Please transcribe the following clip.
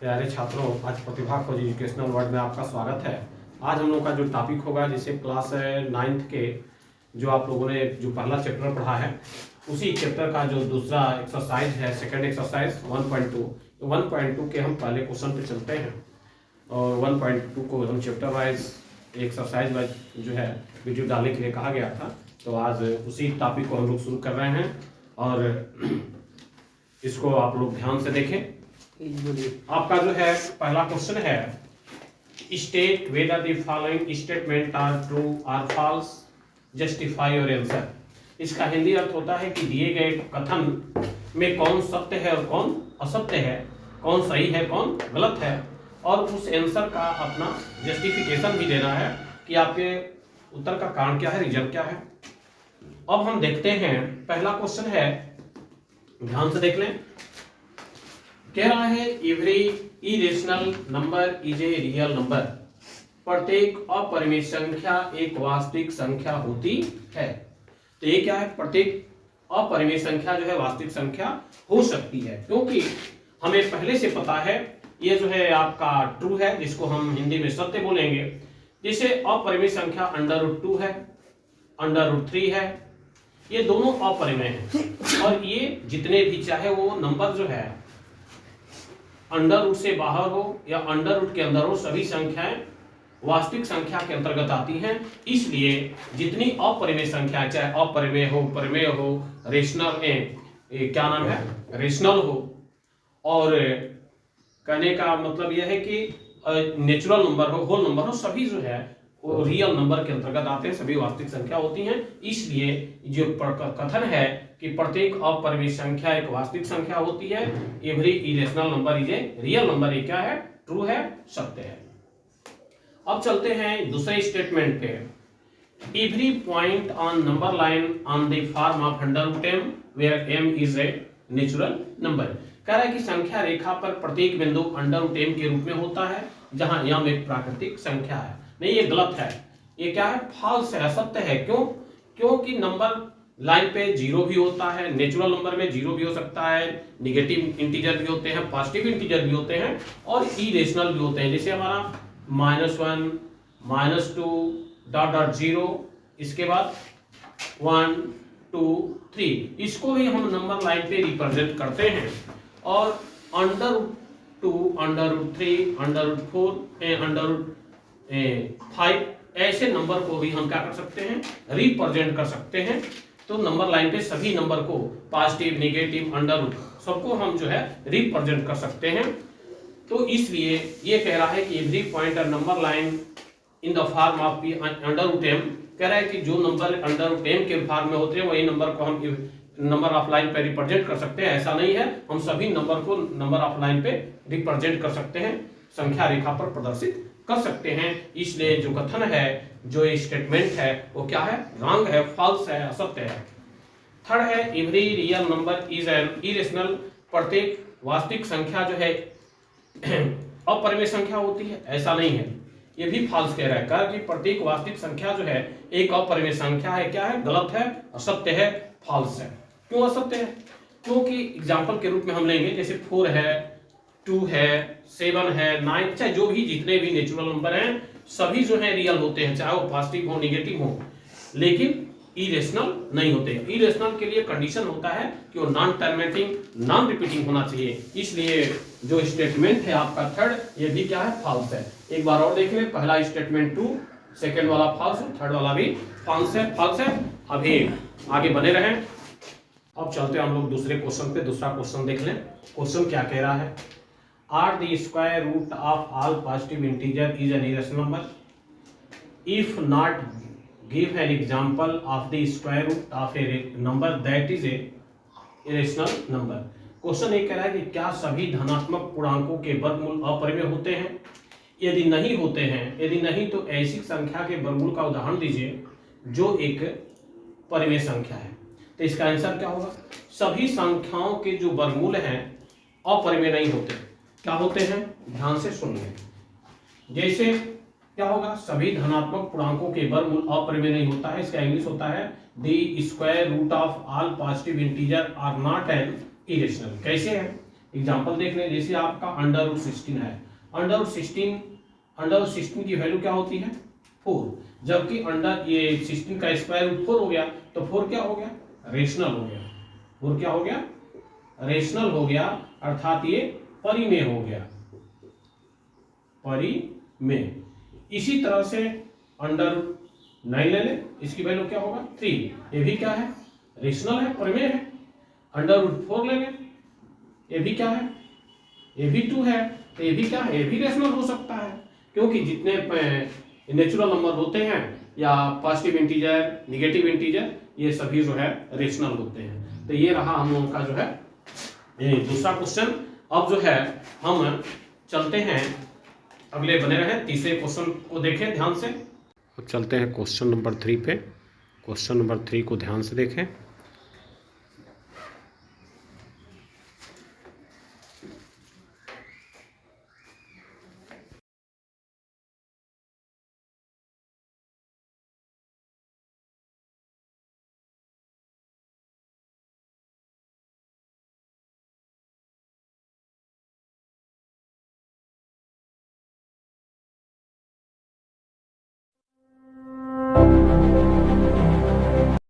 प्यारे छात्रों, आज प्रतिभा खोज एजुकेशनल वर्ल्ड में आपका स्वागत है। आज हम लोग का जो टॉपिक होगा, जैसे क्लास 9th के जो आप लोगों ने जो पहला चैप्टर पढ़ा है, उसी चैप्टर का जो दूसरा एक्सरसाइज है, सेकंड एक्सरसाइज 1.2। 1.2 के हम पहले क्वेश्चन पे चलते हैं और 1.2 को हम चैप्टर वाइज एक्सरसाइज वाइज जो है वीडियो डालने के लिए कहा गया था। तो आज उसी टॉपिक को हम लोग शुरू कर रहे हैं और इसको आप लोग ध्यान से देखें। आपका जो है पहला क्वेश्चन है, state whether the following statement are true or false, justify your answer. इसका हिंदी अर्थ होता है कि दिए गए कथन में कौन सत्य है और कौन असत्य है, कौन सही है कौन गलत है, और उस आंसर का अपना जस्टिफिकेशन भी देना है कि आपके उत्तर का कारण क्या है, रीजन क्या है। अब हम देखते हैं, पहला क्वेश्चन है, ध्यान से देख लें। कह रहा है every irrational number is a real number. प्रत्येक अपरिमेय संख्या एक वास्तविक संख्या होती है। तो ये क्या है, प्रत्येक अपरिमेय संख्या जो है वास्तविक संख्या हो सकती है, क्योंकि हमें पहले से पता है ये जो है आपका ट्रू है, जिसको हम हिंदी में सत्य बोलेंगे। जैसे अपरिमेय संख्या √2 है, √3 है, ये दोनों अपरिमेय हैं और ये जितने भी चाहे वो नंबर जो है अंडर रूट से बाहर हो या अंडर रूट के अंदर हो, सभी संख्याएं वास्तविक संख्या के अंतर्गत आती हैं। इसलिए जितनी अपरिमेय संख्या, चाहे अपरिमेय हो, परिमेय हो, रेशनल क्या नाम है, रेशनल हो, और कहने का मतलब यह है कि नेचुरल नंबर हो, होल नंबर हो, सभी जो है वो रियल नंबर के अंतर्गत आते हैं, सभी वास्तविक संख्या होती हैं। इसलिए जो कथन है कि प्रत्येक अपरिमेय संख्या एक वास्तविक संख्या होती है, every irrational number is a real number, ये क्या है, ट्रू है, सत्य है। अब चलते हैं दूसरे स्टेटमेंट पे। Every point on number line on the form of √m where m is a natural number. कह रहा है कि संख्या रेखा पर प्रत्येक बिंदु √m के रूप में होता है, जहां m एक प्राकृतिक संख्या है। नहीं, ये गलत है, ये क्या है, फॉल्स है, असत्य है। क्यों? क्योंकि नंबर लाइन पे जीरो भी होता है, नेचुरल नंबर में जीरो भी हो सकता है, निगेटिव इंटीजर भी होते हैं, पॉजिटिव इंटीजर भी होते हैं और इरेशनल भी होते हैं। जैसे हमारा -1, -2, ... 0, इसके बाद 1, 2, 3, इसको भी हम नंबर लाइन पे रिप्रेजेंट करते हैं। और √2, √3, √4, √5 ऐसे नंबर को भी हम क्या कर सकते हैं, रिप्रेजेंट कर सकते हैं। तो नंबर लाइन पे सभी नंबर को, पॉजिटिव, नेगेटिव, अंडर रूट, सबको हम जो है रिप्रेजेंट कर सकते हैं। तो इसलिए ये कह रहा है कि every point on number line in the form of √m, कह रहा है कि जो नंबर √m के फॉर्म में होते हैं वही नंबर को हम नंबर ऑफ लाइन पे रिप्रेजेंट कर सकते हैं। ऐसा नहीं है, हम सभी नंबर को नंबर ऑफ लाइन पे रिप्रेजेंट कर सकते हैं, संख्या रेखा पर प्रदर्शित कर सकते हैं। इसलिए जो कथन है, जो स्टेटमेंट है, वो क्या है, रॉन्ग है, फॉल्स है, असत्य है। थर्ड है, every real number is an irrational. प्रत्येक वास्तविक संख्या जो है अपरिमेय संख्या होती है, ऐसा नहीं है, ये भी फॉल्स कह रहा है। कहा कि प्रत्येक वास्तविक संख्या जो है एक अपरिमेय संख्या है, क्या है, गलत है, असत्य है, फॉल्स है। क्यों असत्य है? क्योंकि एग्जाम्पल के रूप में हम लेंगे, जैसे 4 है, 2 है, 7 है, 9, चाहे जो भी जितने भी नेचुरल नंबर हैं सभी जो है रियल होते हैं, चाहे वो पॉजिटिव हो, निगेटिव हो, लेकिन इरेशनल नहीं होते। इरेशनल के लिए कंडीशन होता है कि वो नॉन टर्मिनेटिंग, नॉन रिपीटिंग होना चाहिए। इसलिए जो स्टेटमेंट है आपका थर्ड, ये भी क्या है, फॉल्स है। एक बार और देख लें, पहला स्टेटमेंट ट्रू, सेकेंड वाला फॉल्स, थर्ड वाला भी फॉल्स है, फॉल्स है। अभी आगे बने रहें। अब चलते हैं हम लोग दूसरे क्वेश्चन पे। दूसरा क्वेश्चन देख लें, क्वेश्चन क्या कह रहा है। Are the square root of all positive integer is an irrational number? If not, give an example of the square root of a number that is a irrational number. Question ये कह रहा है कि क्या सभी धनात्मक पूर्णांकों के वर्गमूल अपरिमेय होते हैं? यदि नहीं होते हैं, यदि नहीं तो ऐसी संख्या के वर्गमूल का उदाहरण दीजिए जो एक परिमेय संख्या है। तो इसका आंसर क्या होगा, सभी संख्याओं के जो वर्गमूल हैं अपरिमेय नहीं होते। क्या होते हैं, ध्यान से सुनिए। जैसे क्या होगा, सभी धनात्मक पूर्णांकों के वर्गमूल अपरिमेय नहीं होता है, इसका इंग्लिश होता है the square root of all positive integer are not an irrational. कैसे है, एग्जाम्पल देख लें, जैसे आपका √16 है, √16 की वैल्यू क्या होती है 4, जबकि अंडर ये 16 का स्क्वायर रूट 4 हो गया, तो 4 क्या हो गया, रेशनल हो गया। 4 क्या हो गया, रेशनल हो गया, अर्थात ये परिमेय हो गया, परिमेय। इसी तरह से √9 ले लें, इसकी वैल्यू क्या होगा 3, ये भी क्या है, रेशनल है, परिमेय है। √4 ले लें, ये भी क्या है, ये भी 2 है, तो ये भी क्या है, ये भी रेशनल हो सकता है, क्योंकि जितने नेचुरल नंबर होते हैं या पॉजिटिव इंटीजर, निगेटिव इंटीजर, ये सभी जो है रेशनल होते हैं। तो ये रहा हम लोगों का जो है दूसरा क्वेश्चन। अब जो है हम चलते हैं अगले, बने रहे तीसरे क्वेश्चन को देखें ध्यान से। अब चलते हैं क्वेश्चन नंबर 3 पे। क्वेश्चन नंबर 3 को ध्यान से देखें।